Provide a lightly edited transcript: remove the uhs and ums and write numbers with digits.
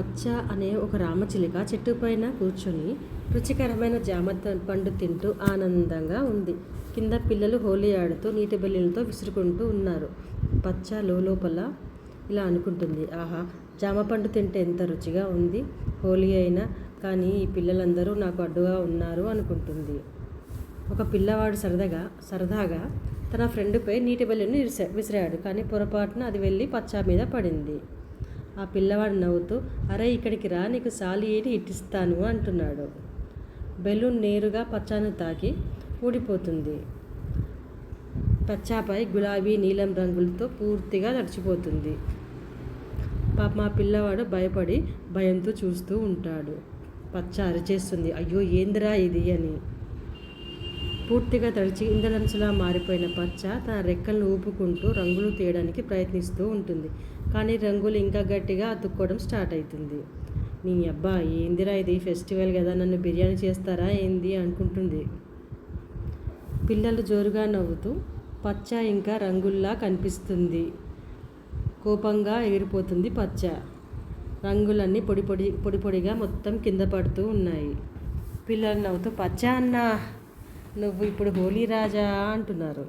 పచ్చ అనే ఒక రామచిలుక చెట్టుపైన కూర్చొని రుచికరమైన జామ పండు తింటూ ఆనందంగా ఉంది. కింద పిల్లలు హోలీ ఆడుతూ నీటి బెలూన్లతో విసురుకుంటూ ఉన్నారు. పచ్చ లోపల ఇలా అనుకుంటుంది, ఆహా, జామ పండు తింటే ఎంత రుచిగా ఉంది. హోలీ అయినా కానీ ఈ పిల్లలందరూ నాకు అడ్డుగా ఉన్నారు అనుకుంటుంది. ఒక పిల్లవాడు సరదాగా తన ఫ్రెండ్పై నీటి బెలూన్ విసిరాడు. కానీ పొరపాటున అది వెళ్ళి పచ్చ మీద పడింది. ఆ పిల్లవాడు నవ్వుతూ, అరే ఇక్కడికి రా, నీకు సాలియేటి ఇట్టిస్తాను అంటున్నాడు. బెలూన్ నేరుగా పచ్చను తాకి ఊడిపోతుంది. పచ్చపై గులాబీ నీలం రంగులతో పూర్తిగా తడిచిపోతుంది. మా పిల్లవాడు భయంతో చూస్తూ ఉంటాడు. పచ్చ అరిచేస్తుంది, అయ్యో ఏందిరా ఇది అని. పూర్తిగా తడిచి ఇంద్రధనుసులా మారిపోయిన పచ్చ తన రెక్కలను ఊపుకుంటూ రంగులు తీయడానికి ప్రయత్నిస్తూ ఉంటుంది. కానీ రంగులు ఇంకా గట్టిగా అతుక్కోవడం స్టార్ట్ అవుతుంది. నీ అబ్బా, ఏందిరా ఇది, ఫెస్టివల్ కదా, నన్ను బిర్యానీ చేస్తారా ఏంది అనుకుంటుంది. పిల్లలు జోరుగా నవ్వుతూ పచ్చ ఇంకా రంగుల్లా కనిపిస్తుంది. కోపంగా ఎగిరిపోతుంది పచ్చ. రంగులన్నీ పొడిగా మొత్తం కింద పడుతూ ఉన్నాయి. పిల్లలు నవ్వుతూ, పచ్చ అన్నా, నువ్వు ఇప్పుడు హోలీ రాజా అంటున్నారు.